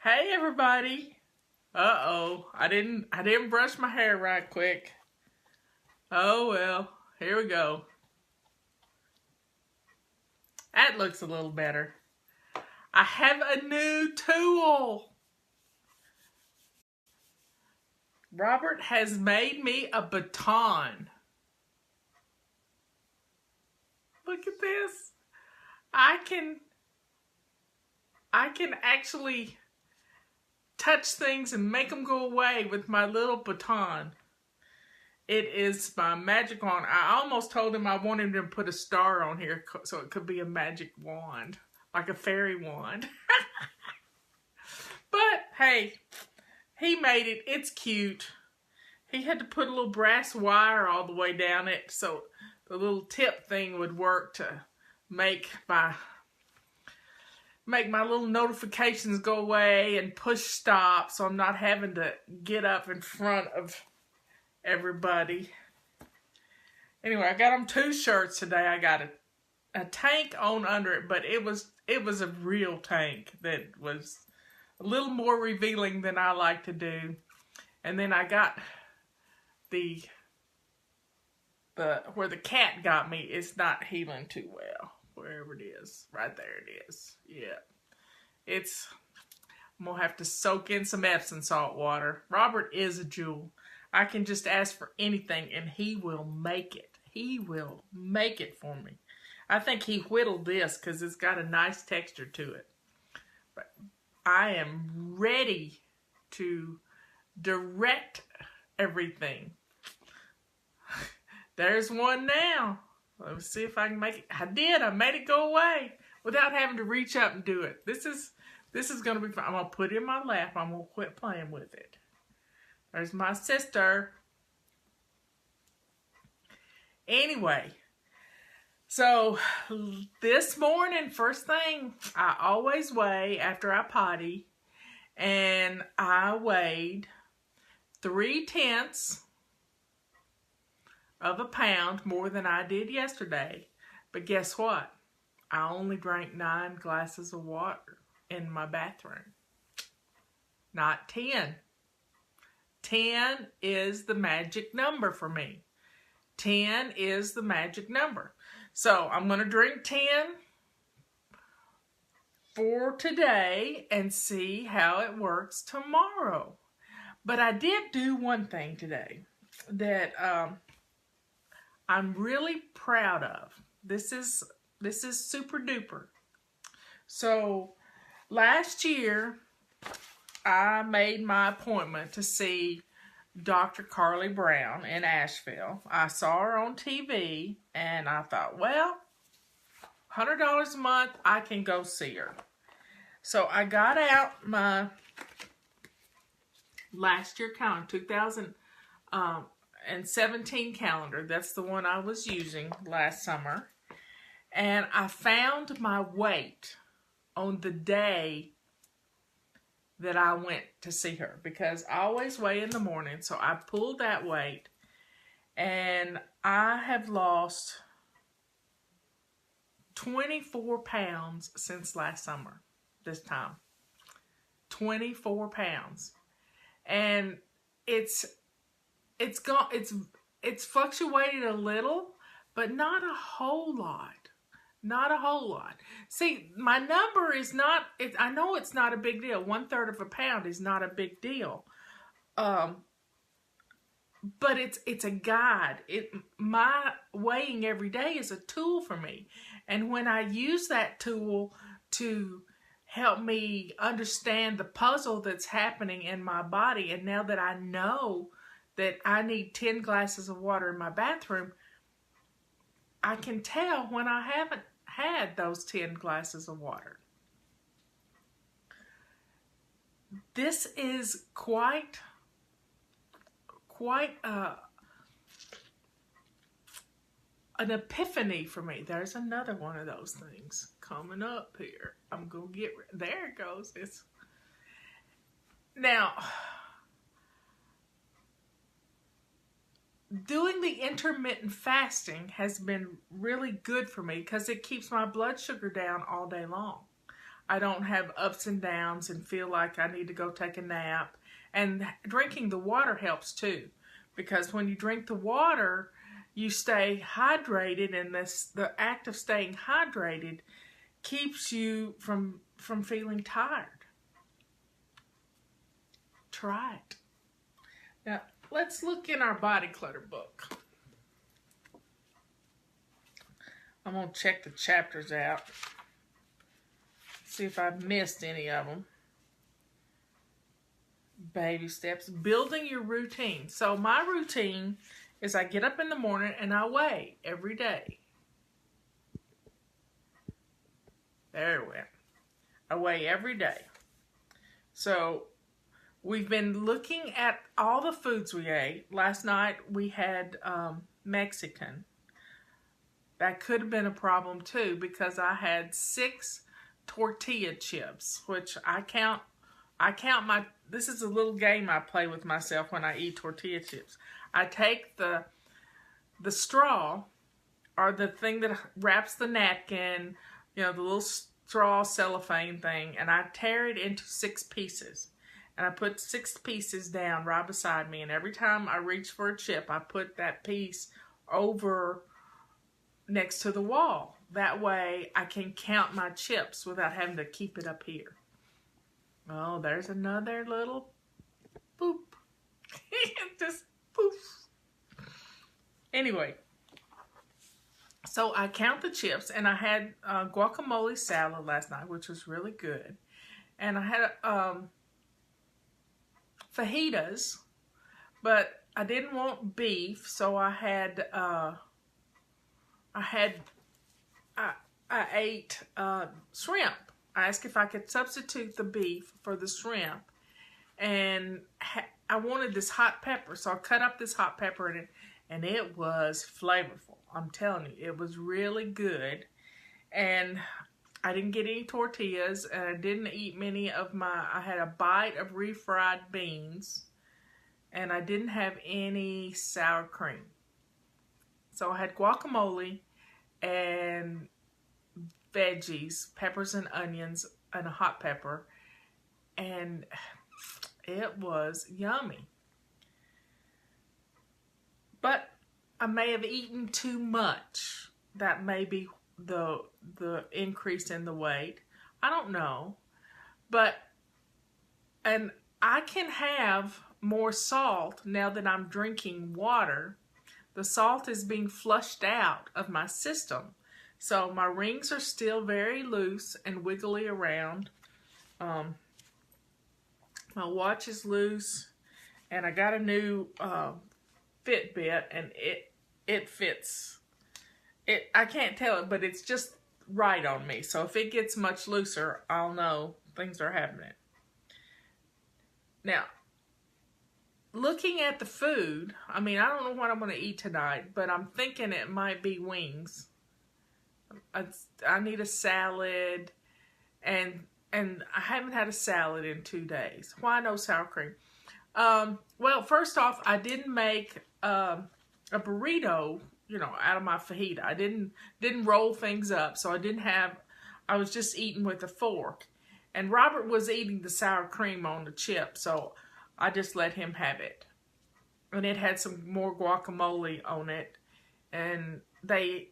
Hey everybody. Uh-oh. I didn't brush my hair right quick. Oh well, here we go. That looks a little better. I have a new tool. Robert has made me a baton. Look at this. I can actually touch things and make them go away with my little baton. It is my magic wand. I almost told him I wanted him to put a star on here so it could be a magic wand, like a fairy wand. But hey, he made it. It's cute. He had to put a little brass wire all the way down it so the little tip thing would work to make my little notifications go away and push stop so I'm not having to get up in front of everybody. Anyway, I got them 2 shirts today. I got a tank on under it, but it was a real tank that was a little more revealing than I like to do. And then I got the where the cat got me, it's not healing too well. Wherever it is. Right there it is. Yeah. I'm going to have to soak in some Epsom salt water. Robert is a jewel. I can just ask for anything and he will make it. He will make it for me. I think he whittled this because it's got a nice texture to it. But I am ready to direct everything. There's one now. Let's see if I can make it. I did. I made it go away without having to reach up and do it. This is going to be fun. I'm going to put it in my lap. I'm going to quit playing with it. There's my sister. Anyway, so this morning, first thing, I always weigh after I potty. And I weighed 3/10 of a pound more than I did yesterday. But guess what? I only drank 9 glasses of water in my bathroom. Not 10. 10 is the magic number for me. 10 is the magic number. So I'm going to drink 10 for today and see how it works tomorrow. But I did do one thing today that I'm really proud of. This is super duper. So last year I made my appointment to see Dr. Carly Brown in Asheville. I saw her on TV and I thought, well, $100 a month, I can go see her. So I got out my last year calendar, 2017 calendar. That's the one I was using last summer. And I found my weight on the day that I went to see her, because I always weigh in the morning. So I pulled that weight and I have lost 24 pounds since last summer, this time. 24 pounds. And it's fluctuated a little, but not a whole lot. Not a whole lot. See, my number is not, I know it's not a big deal. 1/3 of a pound is not a big deal. But it's a guide. My weighing every day is a tool for me. And when I use that tool to help me understand the puzzle that's happening in my body, and now that I know that I need 10 glasses of water in my bathroom, I can tell when I haven't had those 10 glasses of water. This is quite an epiphany for me. There's another one of those things coming up here. I'm going to there it goes. Now, doing the intermittent fasting has been really good for me because it keeps my blood sugar down all day long. I don't have ups and downs and feel like I need to go take a nap. And drinking the water helps too, because when you drink the water, you stay hydrated, and the act of staying hydrated keeps you from feeling tired. Try it. Now, let's look in our Body Clutter book. I'm going to check the chapters out. See if I've missed any of them. Baby steps. Building your routine. So my routine is I get up in the morning and I weigh every day. There it went. I weigh every day. So we've been looking at all the foods we ate. Last night we had Mexican. That could have been a problem too, because I had 6 tortilla chips, which I count my, this is a little game I play with myself when I eat tortilla chips. I take the straw, or the thing that wraps the napkin, you know, the little straw cellophane thing, and I tear it into 6 pieces. And I put 6 pieces down right beside me, and every time I reach for a chip, I put that piece over next to the wall. That way I can count my chips without having to keep it up here. Oh, there's another little boop. Just poof. Anyway, so I count the chips, and I had guacamole salad last night, which was really good. And I had fajitas, but I didn't want beef, so I ate shrimp. I asked if I could substitute the beef for the shrimp, and I wanted this hot pepper, so I cut up this hot pepper in it, and it was flavorful. I'm telling you, it was really good. And I didn't get any tortillas, and I didn't eat many of I had a bite of refried beans, and I didn't have any sour cream. So I had guacamole and veggies, peppers and onions, and a hot pepper, and it was yummy. But I may have eaten too much. That may be the increase in the weight. I don't know. And I can have more salt now that I'm drinking water. The salt is being flushed out of my system. So my rings are still very loose and wiggly around. My watch is loose, and I got a new Fitbit, and it fits. I can't tell it, but it's just right on me. So if it gets much looser, I'll know things are happening. Now, looking at the food, I mean, I don't know what I'm going to eat tonight, but I'm thinking it might be wings. I need a salad, and I haven't had a salad in 2 days. Why no sour cream? Well, first off, I didn't make a burrito, you know, out of my fajita. I didn't roll things up, so I was just eating with a fork. And Robert was eating the sour cream on the chip, so I just let him have it. And it had some more guacamole on it. And I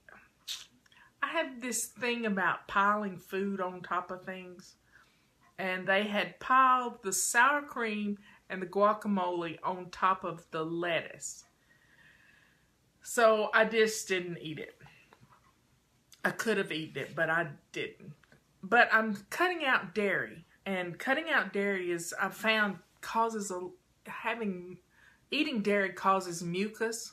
have this thing about piling food on top of things. And they had piled the sour cream and the guacamole on top of the lettuce. So I just didn't eat it. I could have eaten it, but I didn't. But I'm cutting out dairy. And cutting out dairy is, I've found, eating dairy causes mucus.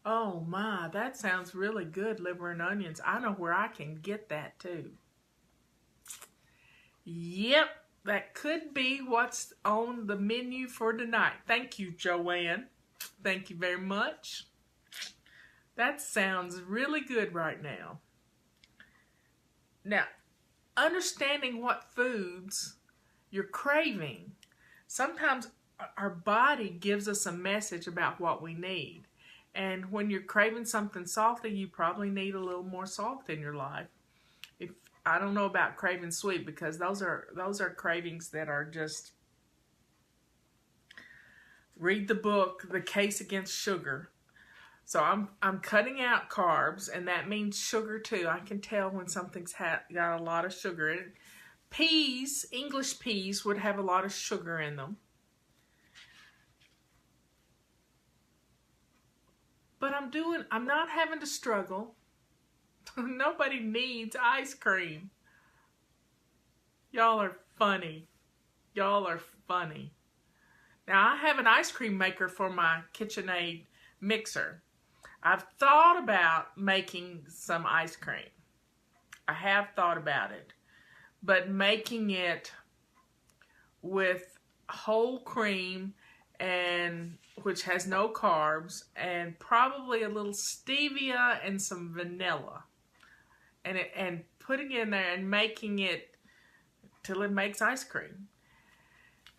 Oh my, that sounds really good, liver and onions. I know where I can get that too. Yep, that could be what's on the menu for tonight. Thank you, Joanne. Thank you very much. That sounds really good right now. Now, understanding what foods you're craving. Sometimes our body gives us a message about what we need. And when you're craving something salty, you probably need a little more salt in your life. I don't know about craving sweet, because those are cravings that are just, read the book, The Case Against Sugar. So I'm cutting out carbs, and that means sugar too. I can tell when something's got a lot of sugar in it. Peas, English peas, would have a lot of sugar in them. But I'm not having to struggle. Nobody needs ice cream. Y'all are funny. Y'all are funny. Now, I have an ice cream maker for my KitchenAid mixer. I've thought about making some ice cream. I have thought about it. But making it with whole cream, and which has no carbs, and probably a little stevia and some vanilla. And putting it in there and making it till it makes ice cream.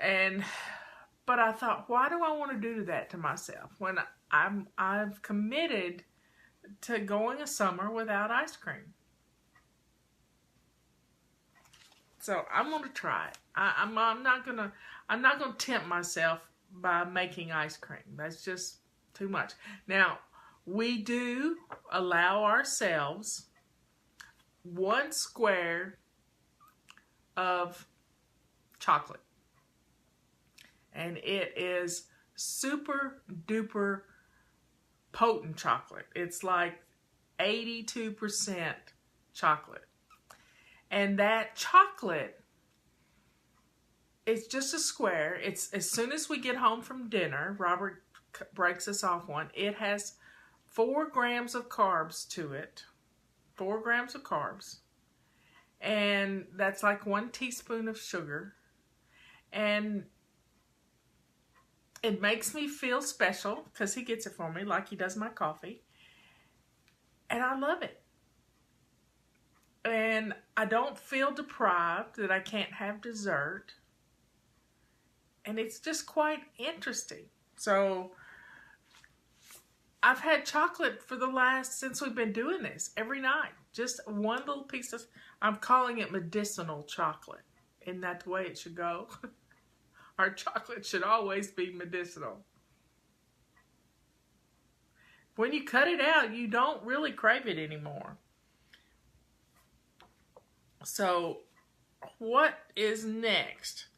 But I thought, why do I want to do that to myself when I've committed to going a summer without ice cream? So I'm going to try it. I'm not gonna tempt myself by making ice cream. That's just too much. Now, we do allow ourselves 1 square of chocolate. And it is super duper potent chocolate. It's like 82% chocolate. And that chocolate, it's just a square. It's as soon as we get home from dinner, Robert breaks us off one. It has 4 grams of carbs to it. 4 grams of carbs. And that's like 1 teaspoon of sugar. And it makes me feel special because he gets it for me like he does my coffee. And I love it. And I don't feel deprived that I can't have dessert. And it's just quite interesting. So I've had chocolate for since we've been doing this, every night. Just 1 little piece of, I'm calling it medicinal chocolate. Isn't that the way it should go? Our chocolate should always be medicinal. When you cut it out, you don't really crave it anymore. So, what is next?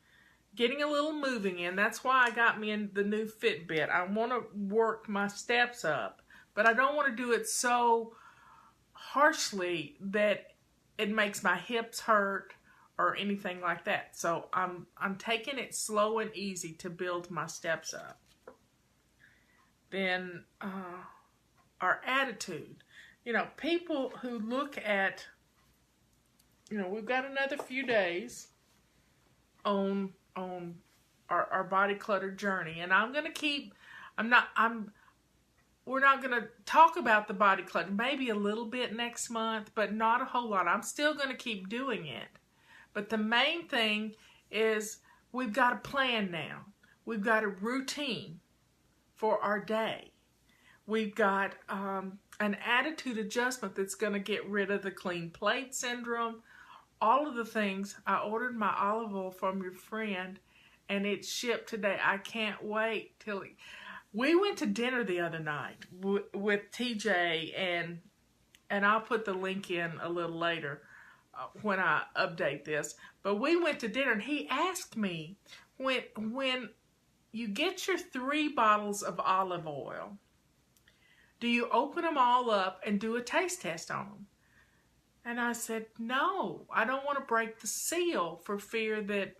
Getting a little moving in. That's why I got me in the new Fitbit. I want to work my steps up, but I don't want to do it so harshly that it makes my hips hurt or anything like that. So I'm taking it slow and easy to build my steps up. Then our attitude. You know, people who look at, we've got another few days on our body clutter journey, and I'm gonna keep. We're not gonna talk about the body clutter. Maybe a little bit next month, but not a whole lot. I'm still gonna keep doing it. But the main thing is we've got a plan now. We've got a routine for our day. We've got an attitude adjustment that's going to get rid of the clean plate syndrome. All of the things. I ordered my olive oil from your friend, and it's shipped today. I can't wait till we went to dinner the other night with TJ, and I'll put the link in a little later when I update this. But we went to dinner, and he asked me, when you get your 3 bottles of olive oil, do you open them all up and do a taste test on them? And I said, no, I don't want to break the seal for fear that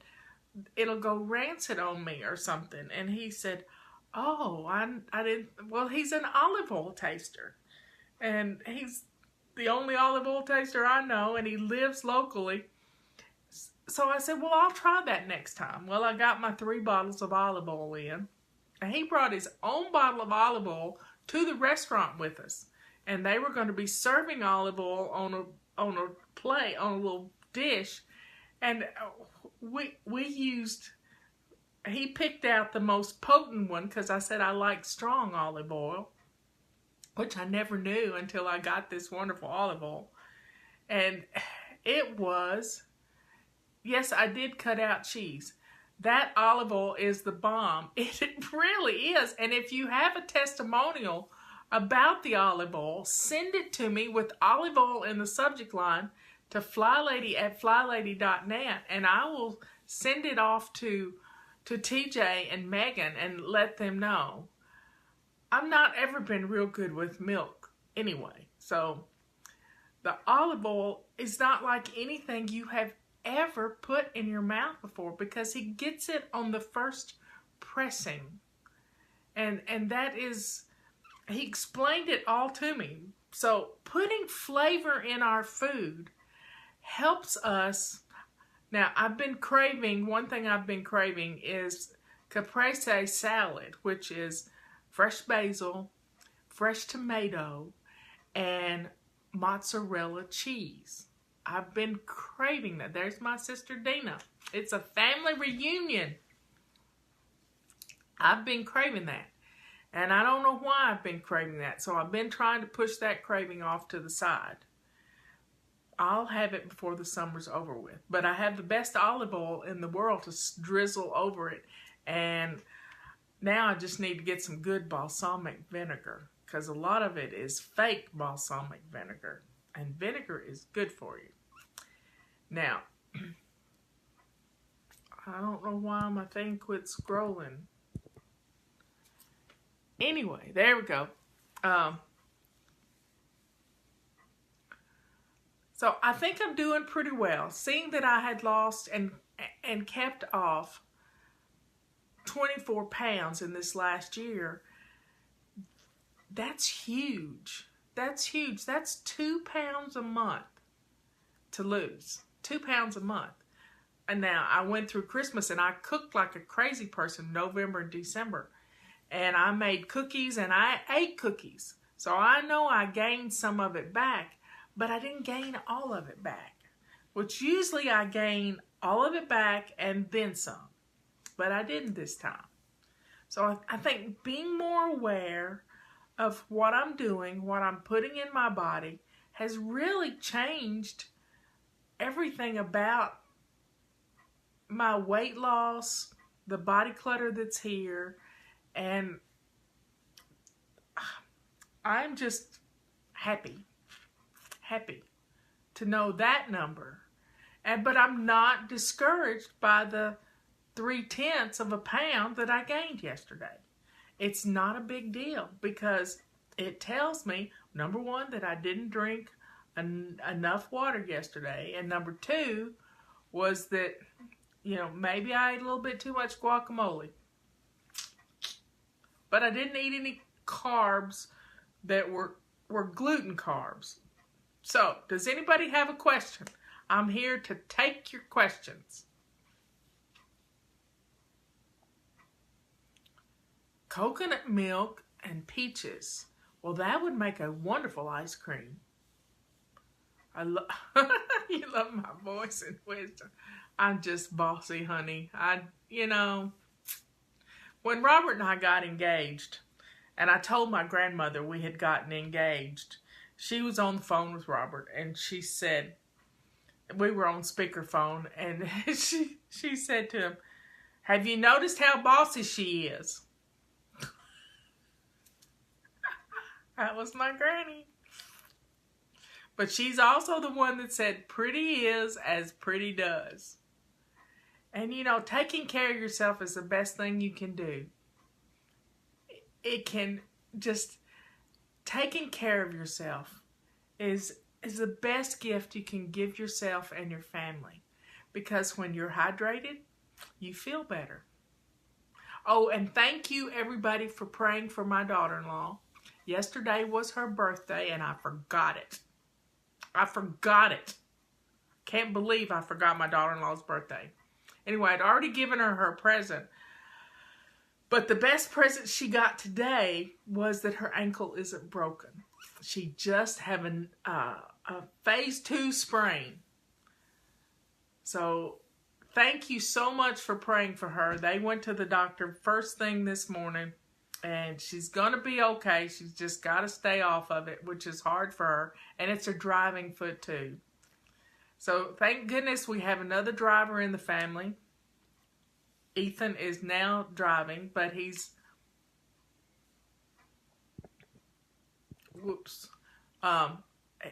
it'll go rancid on me or something. And he said, oh, I didn't. Well, he's an olive oil taster, and he's the only olive oil taster I know, and he lives locally. So I said, well, I'll try that next time. Well, I got my 3 bottles of olive oil in, and he brought his own bottle of olive oil to the restaurant with us, and they were going to be serving olive oil on a plate, on a little dish, and he picked out the most potent one, because I said I like strong olive oil, which I never knew until I got this wonderful olive oil. And It was, yes, I did cut out cheese. That olive oil is the bomb. It really is. And if you have a testimonial about the olive oil, send it to me with olive oil in the subject line to flylady@flylady.net, and I will send it off to TJ and Megan and let them know. I've not ever been real good with milk anyway. So the olive oil is not like anything you have ever put in your mouth before, because he gets it on the first pressing. And that is, he explained it all to me. So putting flavor in our food helps us. Now, one thing I've been craving is Caprese Salad, which is fresh basil, fresh tomato, and mozzarella cheese. I've been craving that. There's my sister Dina. It's a family reunion. I've been craving that. And I don't know why I've been craving that. So I've been trying to push that craving off to the side. I'll have it before the summer's over with. But I have the best olive oil in the world to drizzle over it. And now I just need to get some good balsamic vinegar, because a lot of it is fake balsamic vinegar. And vinegar is good for you. Now, I don't know why my thing quit scrolling. Anyway, there we go. So I think I'm doing pretty well. Seeing that I had lost and kept off 24 pounds in this last year, that's huge. That's huge. That's 2 pounds a month to lose. 2 pounds a month. And now I went through Christmas and I cooked like a crazy person November and December. And I made cookies and I ate cookies. So I know I gained some of it back, but I didn't gain all of it back. Which usually I gain all of it back and then some. But I didn't this time. So I think being more aware of what I'm doing, what I'm putting in my body, has really changed everything about my weight loss, the body clutter that's here, and I'm just happy to know that number. But I'm not discouraged by the 0.3 of a pound that I gained yesterday. It's not a big deal, because it tells me, number one, that I didn't drink enough water yesterday, and number two was that, maybe I ate a little bit too much guacamole. But I didn't eat any carbs that were gluten carbs. So, does anybody have a question? I'm here to take your questions. Coconut milk and peaches. Well, that would make a wonderful ice cream. You love my voice and wisdom. I'm just bossy, honey. When Robert and I got engaged, and I told my grandmother we had gotten engaged, she was on the phone with Robert, and she said, we were on speakerphone, and she said to him, "Have you noticed how bossy she is?" That was my granny. But she's also the one that said, pretty is as pretty does. And taking care of yourself is the best thing you can do. It can just, taking care of yourself is the best gift you can give yourself and your family. Because when you're hydrated, you feel better. Oh, and thank you everybody for praying for my daughter-in-law. Yesterday was her birthday, and I forgot it. Can't believe I forgot my daughter-in-law's birthday. Anyway, I'd already given her present. But the best present she got today was that her ankle isn't broken. She just having a phase 2 sprain. So thank you so much for praying for her. They went to the doctor first thing this morning. And she's going to be okay. She's just got to stay off of it, which is hard for her. And it's her driving foot too. So thank goodness we have another driver in the family. Ethan is now driving, but he's,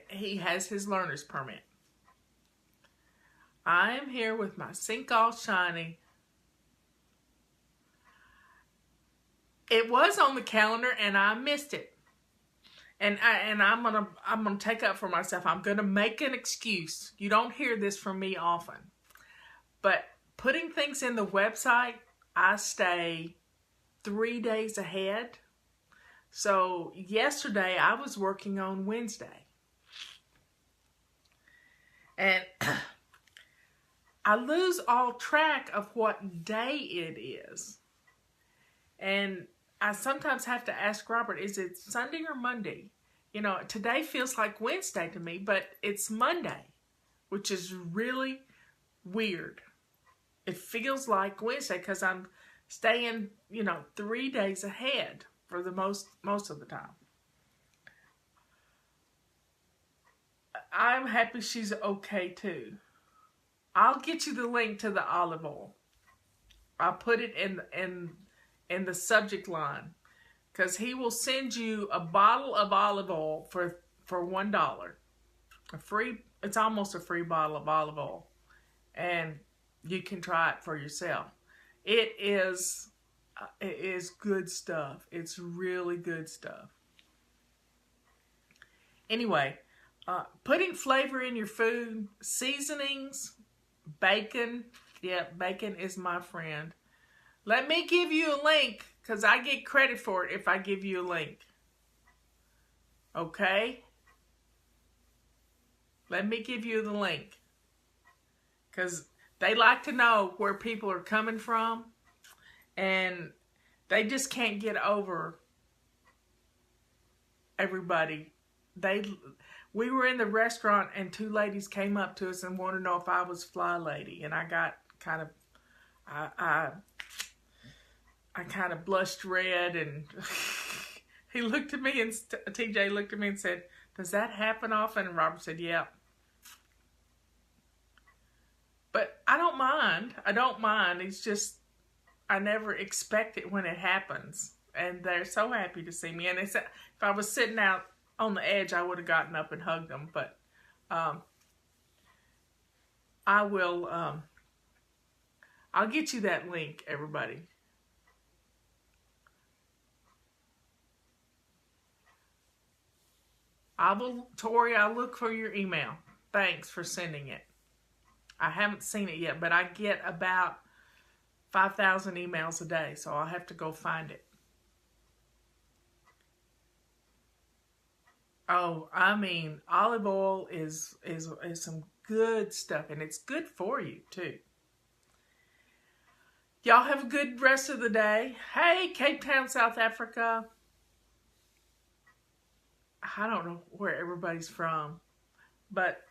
he has his learner's permit. I am here with my sink all shiny. It was on the calendar and I missed it. And I'm gonna take up for myself. I'm gonna make an excuse. You don't hear this from me often, but putting things in the website, I stay 3 days ahead. So yesterday I was working on Wednesday, and I lose all track of what day it is, and I sometimes have to ask Robert, is it Sunday or Monday? You know, today feels like Wednesday to me, but it's Monday, which is really weird. It feels like Wednesday because I'm staying, 3 days ahead for the most of the time. I'm happy she's okay too. I'll get you the link to the olive oil. I'll put it in the subject line, because he will send you a bottle of olive oil for $1. It's almost a free bottle of olive oil, and you can try it for yourself. It is good stuff. It's really good stuff. Anyway, putting flavor in your food, seasonings, bacon. Yeah, bacon is my friend. Let me give you a link, because I get credit for it if I give you a link. Okay? Let me give you the link, because they like to know where people are coming from, and they just can't get over everybody. We were in the restaurant, and 2 ladies came up to us and wanted to know if I was Fly Lady, and I got kind of, I kind of blushed red, and he looked at me, and TJ looked at me and said, "Does that happen often?" And Robert said, "Yeah." But I don't mind. I don't mind. It's just, I never expect it when it happens. And they're so happy to see me. And they said, if I was sitting out on the edge, I would have gotten up and hugged them. But I will, I'll get you that link, everybody. Tori, I'll look for your email. Thanks for sending it. I haven't seen it yet, but I get about 5,000 emails a day, so I'll have to go find it. Oh, I mean, olive oil is some good stuff, and it's good for you too. Y'all have a good rest of the day. Hey, Cape Town, South Africa. I don't know where everybody's from, but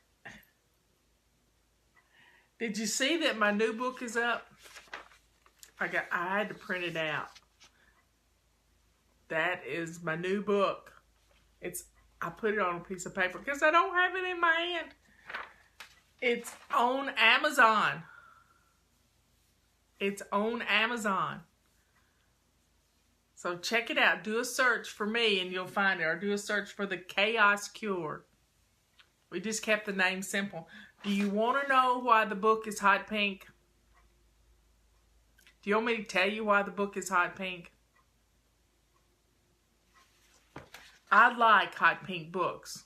did you see that my new book is up? I had to print it out. That is my new book. I put it on a piece of paper because I don't have it in my hand. It's on Amazon. It's on Amazon. So check it out. Do a search for me and you'll find it. Or do a search for The Chaos Cure. We just kept the name simple. Do you want to know why the book is hot pink? Do you want me to tell you why the book is hot pink? I like hot pink books.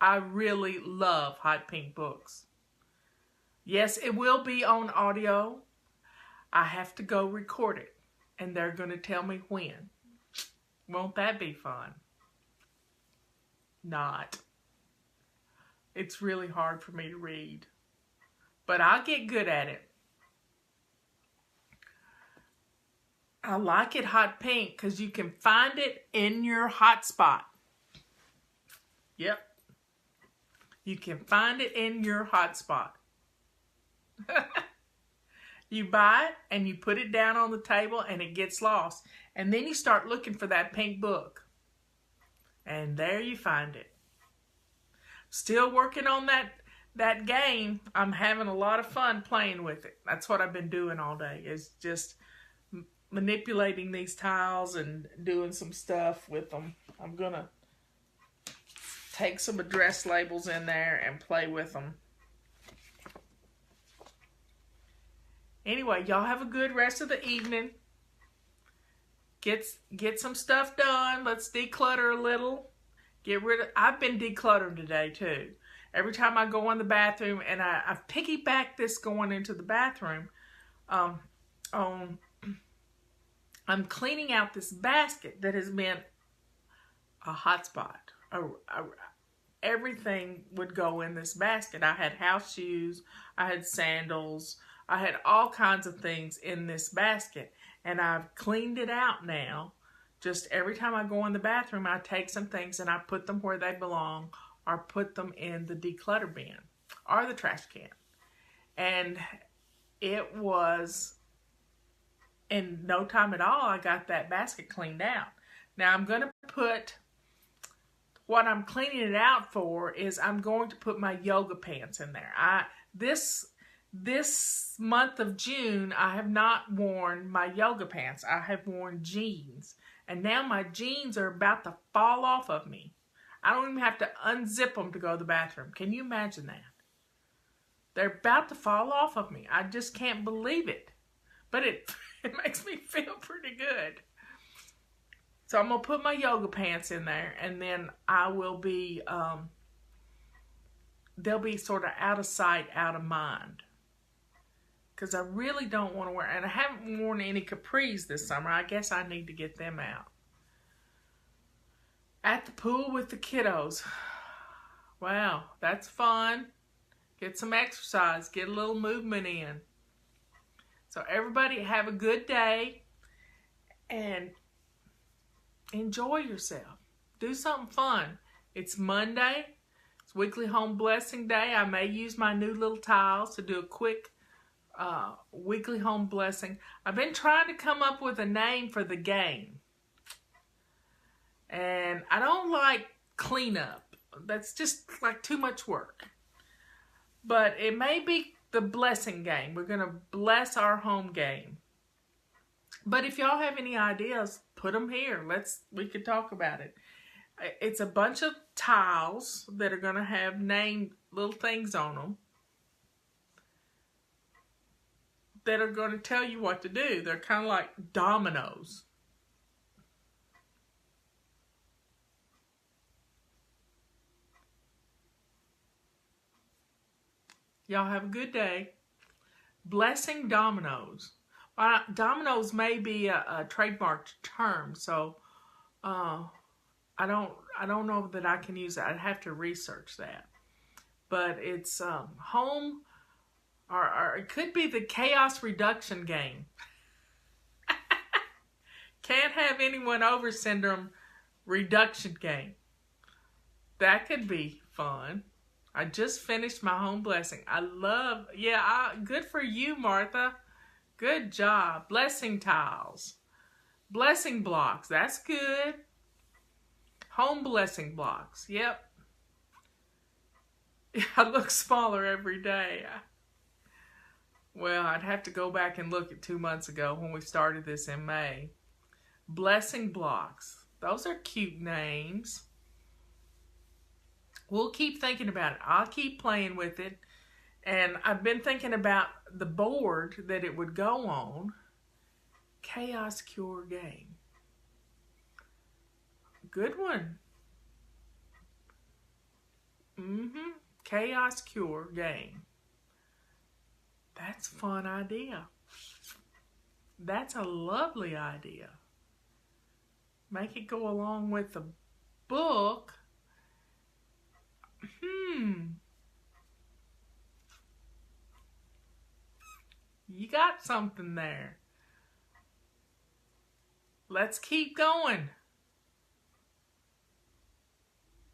I really love hot pink books. Yes, it will be on audio. I have to go record it. And they're going to tell me when. Won't that be fun? Not. It's really hard for me to read. But I'll get good at it. I like it hot pink because you can find it in your hot spot. Yep. You can find it in your hot spot. You buy it and you put it down on the table and it gets lost. And then you start looking for that pink book. And there you find it. Still working on that game, I'm having a lot of fun playing with it. That's what I've been doing all day, is just manipulating these tiles and doing some stuff with them. I'm going to take some address labels in there and play with them. Anyway, y'all have a good rest of the evening. Get some stuff done. Let's declutter a little. I've been decluttering today too. Every time I go in the bathroom, and I've piggybacked this going into the bathroom, I'm cleaning out this basket that has been a hot spot. Everything would go in this basket. I had house shoes, I had sandals, I had all kinds of things in this basket, and I've cleaned it out now. Just every time I go in the bathroom, I take some things and I put them where they belong, or put them in the declutter bin or the trash can. And it was, in no time at all, I got that basket cleaned out. Now I'm going to put, what I'm cleaning it out for is I'm going to put my yoga pants in there. This month of June, I have not worn my yoga pants. I have worn jeans. And now my jeans are about to fall off of me. I don't even have to unzip them to go to the bathroom. Can you imagine that? They're about to fall off of me. I just can't believe it. But it makes me feel pretty good. So I'm going to put my yoga pants in there, and then I will be, they'll be sort of out of sight, out of mind. Because I really don't want to wear, and I haven't worn any Caprese this summer. I guess I need to get them out. At the pool with the kiddos. Wow, that's fun. Get some exercise, get a little movement in. So everybody have a good day and enjoy yourself. Do something fun. It's Monday. It's Weekly Home Blessing Day. I may use my new little tiles to do a quick weekly home blessing. I've been trying to come up with a name for the game. And I don't like cleanup. That's just like too much work. But it may be the blessing game. We're going to bless our home game. But if y'all have any ideas, put them here. We could talk about it. It's a bunch of tiles that are going to have named little things on them that are going to tell you what to do. They're kind of like dominoes. Y'all have a good day. Blessing dominoes. Dominoes may be a trademarked term, so I don't know that I can use that. I'd have to research that. But it's home, or it could be the chaos reduction game. Can't have anyone over syndrome reduction game. That could be fun. I just finished my home blessing. Good for you, Martha. Good job. Blessing tiles. Blessing blocks. That's good. Home blessing blocks. Yep. I look smaller every day. Well, I'd have to go back and look at 2 months ago when we started this in May. Blessing blocks. Those are cute names. We'll keep thinking about it. I'll keep playing with it. And I've been thinking about the board that it would go on. Chaos Cure Game. Good one. Chaos Cure Game. That's a fun idea. That's a lovely idea. Make it go along with the book. You got something there. Let's keep going.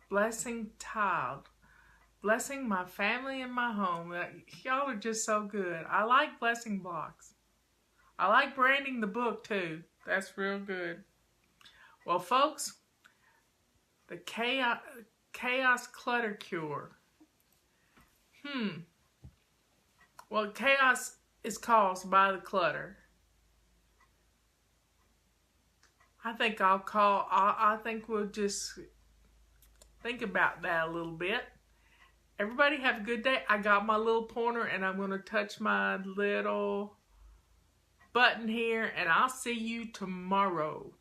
Blessing tiled. Blessing my family and my home. Y'all are just so good. I like blessing blocks. I like branding the book too. That's real good. Well, folks, the chaos clutter cure. Well, chaos is caused by the clutter. I think I think we'll just think about that a little bit. Everybody have a good day. I got my little pointer and I'm going to touch my little button here, and I'll see you tomorrow.